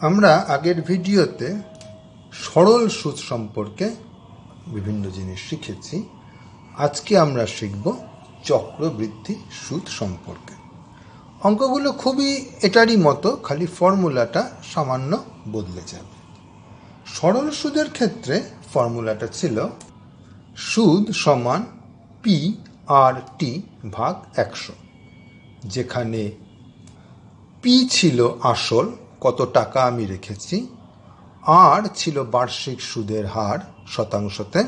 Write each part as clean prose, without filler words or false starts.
আমরা আগের ভিডিওতে সরল সুদ সম্পর্কে বিভিন্ন জিনিস শিখেছি। আজকে আমরা শিখব চক্রবৃদ্ধি সুদ সম্পর্কে। অঙ্কগুলো খুবই এটারই মতো, খালি ফর্মুলাটা সামান্য বদলে যাবে। সরল সুদের ক্ষেত্রে ফর্মুলাটা ছিল সুদ সমান P/T ভাগ 100, যেখানে P ছিল আসল, কত টাকা আমি রেখেছি, আর ছিল বার্ষিক সুদের হার শতাংশতে,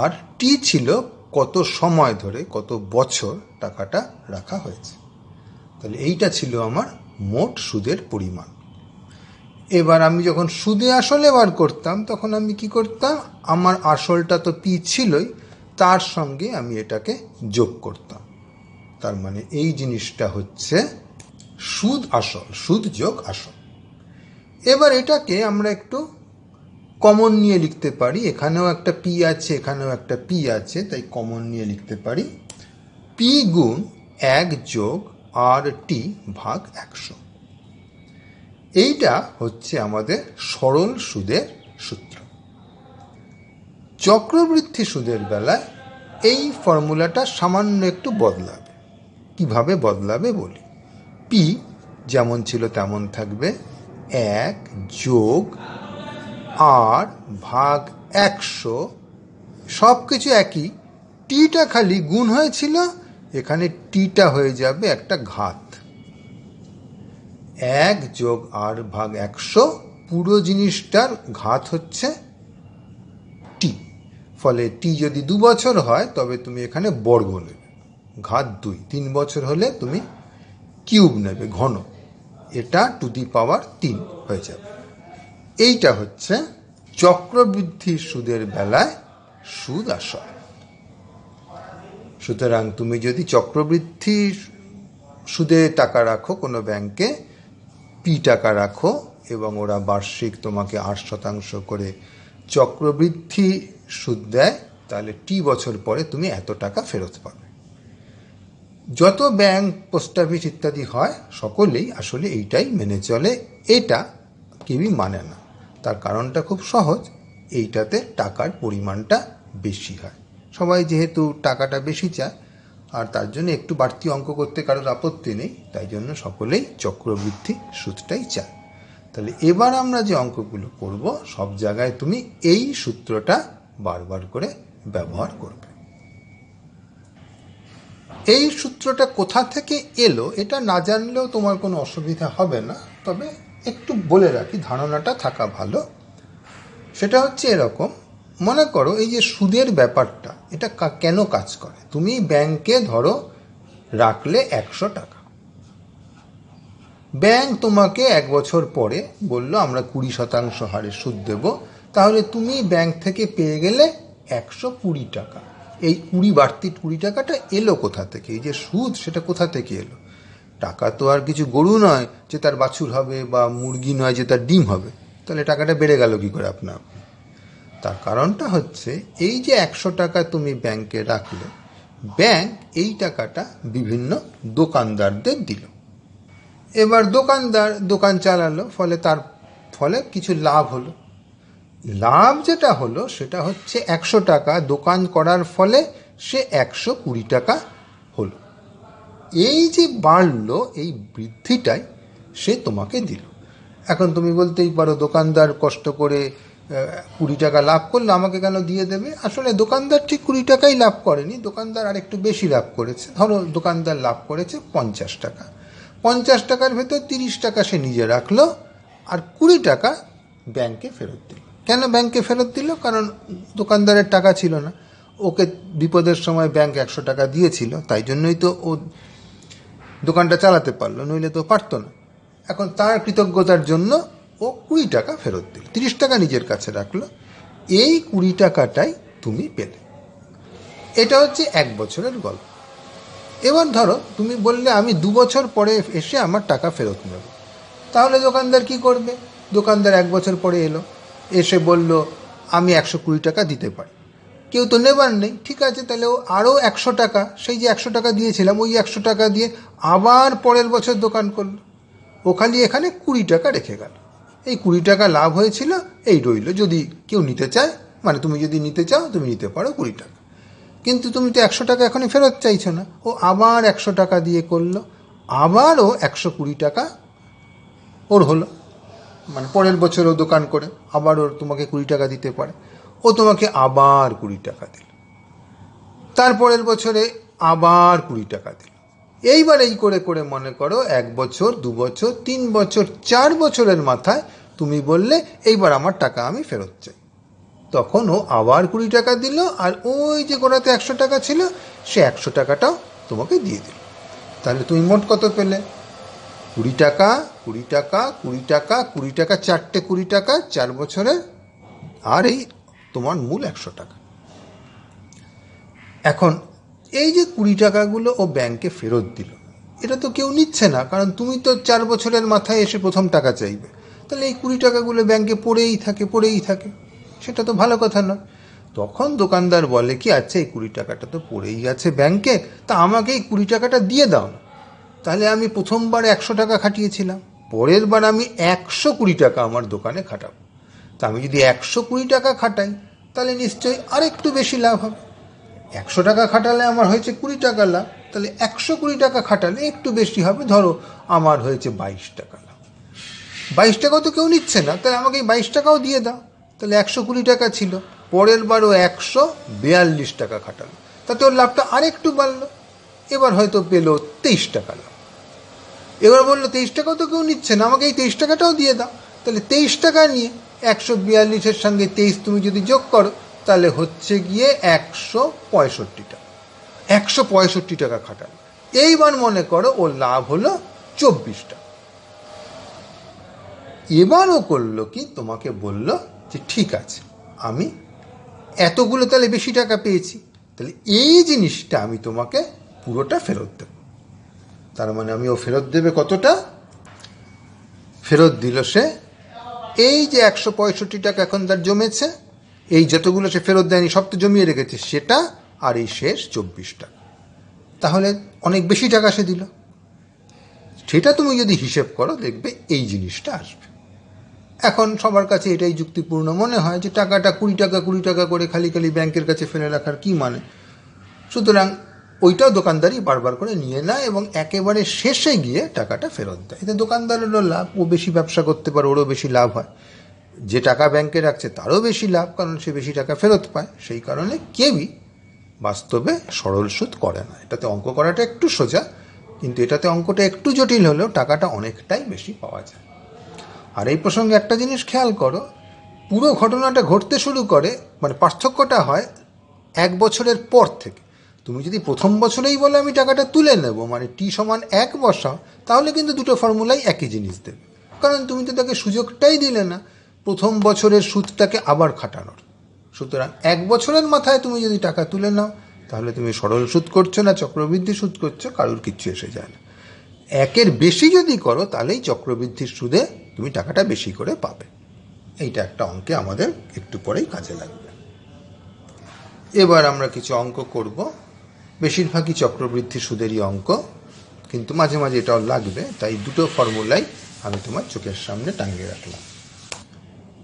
আর টি ছিল কত সময় ধরে, কত বছর টাকাটা রাখা হয়েছে। তাহলে এইটা ছিল আমার মোট সুদের পরিমাণ। এবার আমি যখন সুদে আসলে বার করতাম তখন আমি কি করতাম, আমার আসলটা তো পি ছিলই, তার সঙ্গে আমি এটাকে যোগ করতাম। তার মানে এই জিনিসটা হচ্ছে সুদ আসল, সুদ যোগ আসল। এবার এটাকে আমরা একটু কমন নিয়ে লিখতে পারি। এখানেও একটা পি আছে, এখানেও একটা পি আছে, তাই কমন নিয়ে লিখতে পারি পি গুণ 1 যোগ RT ভাগ 100। এইটা হচ্ছে আমাদের সরল সুদের সূত্র। চক্রবৃদ্ধি সুদের বেলায় এই ফর্মুলাটা সামান্য একটু বদলাবে। কিভাবে বদলাবে বলি। পি যেমন ছিল তেমন থাকবে, 1 যোগ R ভাগ 100, সব কিছু একই। টিটা খালি গুণ হয়েছিল, এখানে টিটা হয়ে যাবে একটা ঘাত। 1 যোগ R ভাগ 100, পুরো জিনিসটার ঘাত হচ্ছে টি। ফলে টি যদি 2 বছর হয় তবে তুমি এখানে বর্গ নেবে, ঘাত 2। 3 বছর হলে তুমি কিউব নেবে, ঘন। এটা টু দি পাওয়ার 3 হয়ে যাবে। এইটা হচ্ছে চক্রবৃদ্ধি সুদের বেলায় সুদ আসল। সুতরাং তুমি যদি চক্রবৃদ্ধি সুদে টাকা রাখো কোনো ব্যাংকে, পি টাকা রাখো এবং ওরা বার্ষিক তোমাকে 8% করে চক্রবৃদ্ধি সুদ দেয়, তাহলে টি বছর পরে তুমি এত টাকা ফেরত পাবে। যত ব্যাংক, পোস্ট অফিস ইত্যাদি হয় সকলেই আসলে এইটাই মেনে চলে। এটা কেউই মানে না। তার কারণটা খুব সহজ, এইটাতে টাকার পরিমাণটা বেশি হয়। সবাই যেহেতু টাকাটা বেশি চায়, আর তার জন্য একটু বাড়তি অঙ্ক করতে কারোর আপত্তি নেই, তাই জন্য সকলেই চক্রবৃদ্ধি সুদটাই চায়। তাহলে এবার আমরা যে অঙ্কগুলো করব, সব জায়গায় তুমি এই সূত্রটা বারবার করে ব্যবহার করবে। এই সূত্রটা কোথা থেকে এলো এটা না জানলেও তোমার কোনো অসুবিধা হবে না, তবে একটু বলে রাখি, ধারণাটা থাকা ভালো। সেটা হচ্ছে এরকম, মনে করো এই যে সুদের ব্যাপারটা, এটা কেন কাজ করে। তুমি ব্যাংকে ধরো রাখলে 100 টাকা, ব্যাংক তোমাকে 1 বছর পরে বললো আমরা 20% হারে সুদ দেব, তাহলে তুমি ব্যাংক থেকে পেয়ে গেলে 120 টাকা। এই 20 বাড়তি 20 টাকাটা এলো কোথা থেকে? এই যে সুদ, সেটা কোথা থেকে এলো? টাকা তো আর কিছু গরু নয় যে তার বাছুর হবে, বা মুরগি নয় যে তার ডিম হবে। তাহলে টাকাটা বেড়ে গেল কি করে আপনা আপনি? তার কারণটা হচ্ছে এই যে 100 টাকা তুমি ব্যাংকে রাখলে, ব্যাংক এই টাকাটা বিভিন্ন দোকানদারদের দিল। এবার দোকানদার দোকান চালালো, তার ফলে কিছু লাভ হলো। লাভ যেটা হলো সেটা হচ্ছে 100 টাকা দোকান করার ফলে সে 120 টাকা হলো। এই যে বাড়লো, এই বৃদ্ধিটাই সে তোমাকে দিল। এখন তুমি বলতেই পারো, দোকানদার কষ্ট করে 20 টাকা লাভ করলো, আমাকে কেন দিয়ে দেবে? আসলে দোকানদার ঠিক 20 টাকাই লাভ করেনি, দোকানদার আর একটু বেশি লাভ করেছে। ধরো দোকানদার লাভ করেছে 50 টাকা, 50 টাকার ভেতর 30 টাকা সে নিজে রাখলো, আর 20 টাকা ব্যাংকে ফেরত দিল। কেন ব্যাংকে ফেরত দিল? কারণ দোকানদারের টাকা ছিল না, ওকে বিপদের সময় ব্যাংক 100 টাকা দিয়েছিল, তাই জন্যই তো ও দোকানটা চালাতে পারলো, নইলে তো পারতো না। এখন তার কৃতজ্ঞতার জন্য ও 20 টাকা ফেরত দিল, 30 টাকা নিজের কাছে রাখলো। এই 20 টাকাটাই তুমি পেলে। এটা হচ্ছে 1 বছরের গল্প। এবার ধরো তুমি বললে আমি 2 বছর পরে এসে আমার টাকা ফেরত নেব, তাহলে দোকানদার কি করবে? দোকানদার 1 বছর পরে এলো, এসে বলল আমি 120 টাকা দিতে পারি। কেউ তো নেবার নেই, ঠিক আছে, তাহলে ও আরও 100 টাকা, সেই যে 100 টাকা দিয়েছিলাম ওই 100 টাকা দিয়ে আবার পরের বছর দোকান করলো। ও খালি এখানে 20 টাকা রেখে গেল। এই 20 টাকা লাভ হয়েছিল, এই রইল, যদি কেউ নিতে চায়, মানে তুমি যদি নিতে চাও তুমি নিতে পারো 20 টাকা। কিন্তু তুমি তো 100 টাকা এখনই ফেরত চাইছো না। ও আবার 100 টাকা দিয়ে করলো, আবারও 120 টাকা ওর হলো, মানে পরের বছর ও দোকান করে আবার ওর তোমাকে 20 টাকা দিতে পারে। ও তোমাকে আবার 20 টাকা দিল, তারপরের বছরে আবার 20 টাকা দিল। এইবার এই করে করে মনে করো 1 বছর, 2 বছর, 3 বছর, 4 বছরের মাথায় তুমি বললে এইবার আমার টাকা আমি ফেরত চাই। তখন ও আবার 20 টাকা দিল, আর ওই যে গোড়াতে 100 টাকা ছিল সে 100 টাকাটাও তোমাকে দিয়ে দিল। তাহলে তুমি মোট কত পেলে? 20 টাকা, 20 টাকা, 20 টাকা, 20 টাকা, 4টে 20 টাকা 4 বছরে, আর এই তোমার মূল 100 টাকা। এখন এই যে 20 টাকাগুলো ও ব্যাংকে ফেরত দিল, এটা তো কেউ নিচ্ছে না, কারণ তুমি তো 4 বছরের মাথায় এসে প্রথম টাকা চাইবে। তাহলে এই 20 টাকাগুলো ব্যাংকে পড়েই থাকে, সেটা তো ভালো কথা নয়। তখন দোকানদার বলে কি, আচ্ছা এই 20 টাকাটা তো পড়েই আছে ব্যাংকে, তা আমাকে এই 20 টাকাটা দিয়ে দাও না। তাহলে আমি প্রথমবার 100 টাকা খাটিয়েছিলাম, পরের বার আমি 120 টাকা আমার দোকানে খাটাবো। তা আমি যদি 120 টাকা খাটাই তাহলে নিশ্চয়ই আরেকটু বেশি লাভ হবে। 100 টাকা খাটালে আমার হয়েছে 20 টাকা লাভ, তাহলে 120 টাকা খাটালে একটু বেশি হবে, ধরো আমার হয়েছে 22 টাকা লাভ। 22 টাকাও তো কেউ নিচ্ছে না, তাহলে আমাকে এই 22 টাকাও দিয়ে দাও। তাহলে 120 টাকা ছিল, পরের বারও 142 টাকা খাটালো, তাতে ওর লাভটা আরেকটু বাড়লো, এবার হয়তো পেলো 23 টাকা লাভ। এবার বললো 23 টাকাও তো কেউ নিচ্ছে না, আমাকে এই 23 টাকাটাও দিয়ে দাও। তাহলে 23 টাকা নিয়ে 142-এর সঙ্গে 23 তুমি যদি যোগ করো তাহলে হচ্ছে গিয়ে 165 টাকা। 165 টাকা খাটালো। এইবার মনে করো ওর লাভ হলো 24 টাকা। এবারও করলো কি, তোমাকে বলল যে ঠিক আছে, আমি এতগুলো তাহলে বেশি টাকা পেয়েছি, তাহলে এই জিনিসটা আমি তোমাকে পুরোটা ফেরত দেব। তার মানে আমি ও ফেরত দেবে কতটা? ফেরত দিল সে এই যে 165 টাকা এখন তার জমেছে, এই যতগুলো সে ফেরত দেয়নি সব তো জমিয়ে রেখেছে সেটা, আর এই শেষ 24 টাকা। তাহলে অনেক বেশি টাকা সে দিল। সেটা তুমি যদি হিসেব করো দেখবে এই জিনিসটা আসবে। এখন সবার কাছে এটাই যুক্তিপূর্ণ মনে হয় যে টাকাটা 20 টাকা 20 টাকা করে খালি খালি ব্যাংকের কাছে ফেলে রাখার কি মানে। সুতরাং ওইটাও দোকানদারই বারবার করে নিয়ে নেয় এবং একেবারে শেষে গিয়ে টাকাটা ফেরত দেয়। এতে দোকানদারেরও লাভ, ও বেশি ব্যবসা করতে পারে, ওরও বেশি লাভ হয়। যে টাকা ব্যাংকে রাখছে তারও বেশি লাভ, কারণ সে বেশি টাকা ফেরত পায়। সেই কারণে কেউই বাস্তবে সরল সুদ করে না। এটাতে অঙ্ক করাটা একটু সোজা, কিন্তু এটাতে অঙ্কটা একটু জটিল হলেও টাকাটা অনেকটাই বেশি পাওয়া যায়। আর এই প্রসঙ্গে একটা জিনিস খেয়াল করো, পুরো ঘটনাটা ঘটতে শুরু করে, মানে পার্থক্যটা হয় 1 বছরের পর থেকে। তুমি যদি প্রথম বছরেই বলে আমি টাকাটা তুলে নেব, মানে t=1 বসাও, তাহলে কিন্তু দুটো ফর্মুলাই একই জিনিস দেবে, কারণ তুমি তো তাকে সুযোগটাই দিলে না প্রথম বছরের সুদটাকে আবার খাটানোর। সুতরাং 1 বছরের মাথায় তুমি যদি টাকা তুলে নাও তাহলে তুমি সরল সুদ করছো না চক্রবৃদ্ধি সুদ করছো, কারোর কিচ্ছু এসে যায় না। 1-এর বেশি যদি করো তাহলেই চক্রবৃদ্ধির সুদে তুমি টাকাটা বেশি করে পাবে। এইটা একটা অঙ্কে আমাদের একটু পরেই কাজে লাগবে। এবার আমরা কিছু অঙ্ক করব, বেশিরভাগই চক্রবৃদ্ধি সুদেরই অঙ্ক, কিন্তু মাঝে মাঝে এটাও লাগবে, তাই দুটো ফর্মুলাই আমি তোমার চোখের সামনে টাঙিয়ে রাখলাম।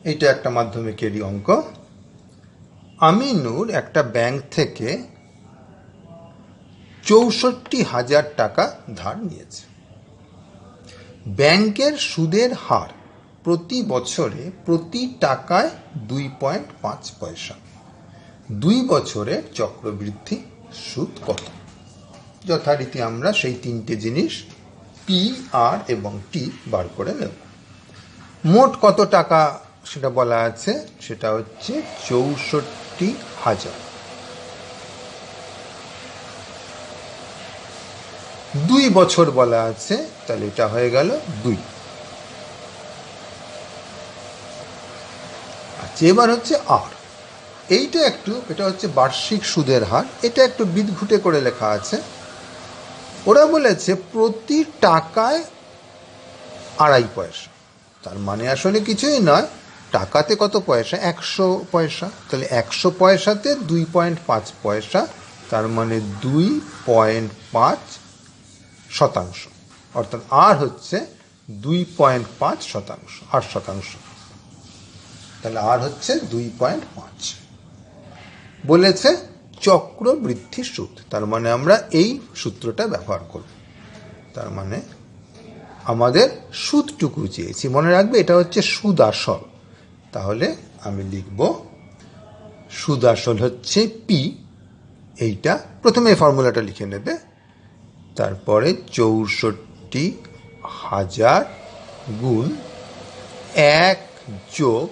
এইটা একটা মাধ্যমিকেরই অঙ্ক। আমিনুর একটা ব্যাংক থেকে 64,000 টাকা ধার নিয়েছে। ব্যাংকের সুদের হার প্রতি বছরে প্রতি টাকায় 2.5 পয়সা। 2 বছরের চক্রবৃদ্ধি সুদ কত? যথারীতি আমরা সেই তিনটে জিনিস পি, আর এবং টি বার করে নেব। মোট কত টাকা সেটা বলা আছে, সেটা হচ্ছে 64,000। 2 বছর বলা আছে, তাহলে এটা হয়ে গেল 2। আচ্ছা, এবার হচ্ছে আর। এটা হচ্ছে বার্ষিক সুদের হার, এটা একটু বিদঘুটে করে লেখা আছে। ওরা বলেছে প্রতি টাকায় 2.5 পয়সা। তার মানে আসলে কিছুই নয়, টাকাতে কত পয়সা? 100 পয়সা। তাহলে 100 পয়সাতে 2.5 পয়সা, তার মানে 2.5 শতাংশ, অর্থাৎ আর হচ্ছে 2.5%, 8%। তাহলে আর হচ্ছে 2.5। বলেছে চক্রবৃদ্ধি সুদ, তার মানে আমরা এই সূত্রটা ব্যবহার করব। তার মানে আমাদের সুদটুকু চেয়েছি, মনে রাখবে এটা হচ্ছে সুদ আসল। তাহলে আমি লিখব সুদ আসল হচ্ছে পি, এইটা প্রথমে এই ফর্মুলাটা লিখে নেবে, তারপরে 64,000 গুণ 1 যোগ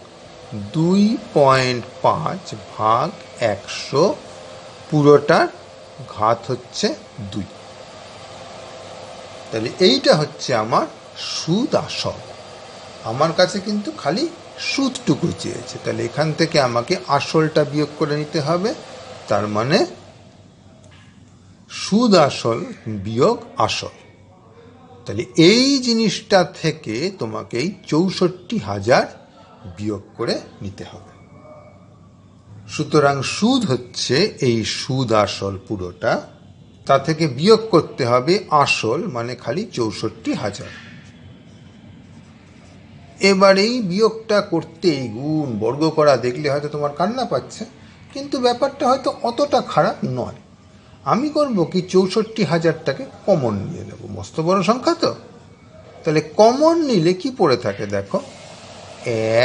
2.5 ভাগ 100, পুরোটার ঘাত হচ্ছে 2। তাহলে এইটা হচ্ছে আমার সুদ আসল। আমার কাছে কিন্তু খালি সুদটুকু চেয়েছে, তাহলে এখান থেকে আমাকে আসলটা বিয়োগ করে নিতে হবে। তার মানে সুদ আসল বিয়োগ আসল। তাহলে এই জিনিসটা থেকে তোমাকে এই 64,000 বিয়োগ করে নিতে হবে। সুতরাং সুদ হচ্ছে এই সুদ আসল পুরোটা, তা থেকে বিয়োগ করতে হবে আসল, মানে খালি 64,000। এবার এই বিয়োগটা করতে গুণ বর্গ করা দেখলে হয়তো তোমার কান্না পাচ্ছে, কিন্তু ব্যাপারটা হয়তো অতটা খারাপ নয়। আমি করব কি 64,000টাকে কমন নিয়ে নেব, মস্ত বড় সংখ্যা তো। তাহলে কমন নিলে কি পড়ে থাকে দেখো,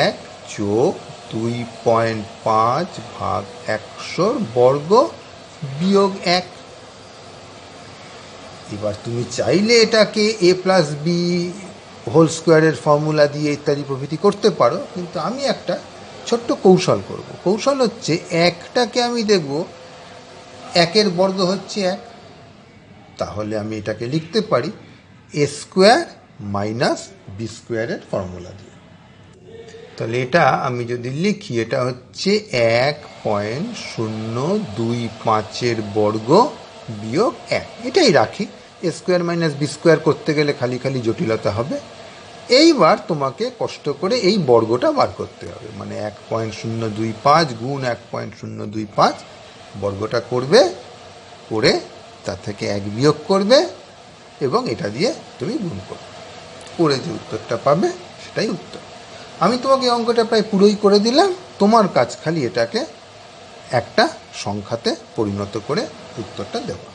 1 যোগ 2.5 ভাগ 100 বর্গ বিয়োগ 1। এবার তুমি চাইলে এটাকে a প্লাস বি হোল স্কোয়ারের ফর্মুলা দিয়ে ইত্যাদি প্রভৃতি করতে পারো, কিন্তু আমি একটা ছোট্ট কৌশল করব। কৌশল হচ্ছে একটাকে আমি দেখব 1-এর বর্গ হচ্ছে 1, তাহলে আমি এটাকে লিখতে পারি a স্কোয়ার মাইনাস বি স্কোয়ারের ফর্মুলা দিয়ে। তাহলে এটা আমি যদি লিখি, এটা হচ্ছে 1.025 বর্গ বিয়োগ 1, এটাই রাখি। এ স্কোয়ার মাইনাস বি স্কোয়ার করতে গেলে খালি খালি জটিলতা হবে। এইবার তোমাকে কষ্ট করে এই বর্গটা বার করতে হবে, মানে 1.025 গুণ 1.025 বর্গটা করবে, করে তার থেকে 1 বিয়োগ করবে এবং এটা দিয়ে তুমি গুণ করবে, করে যে উত্তরটা পাবে সেটাই উত্তর। আমি তোমাকে অঙ্কটা প্রায় পুরোই করে দিলাম, তোমার কাজ খালি এটাকে একটা সংখ্যাতে পরিণত করে উত্তরটা দেওয়া।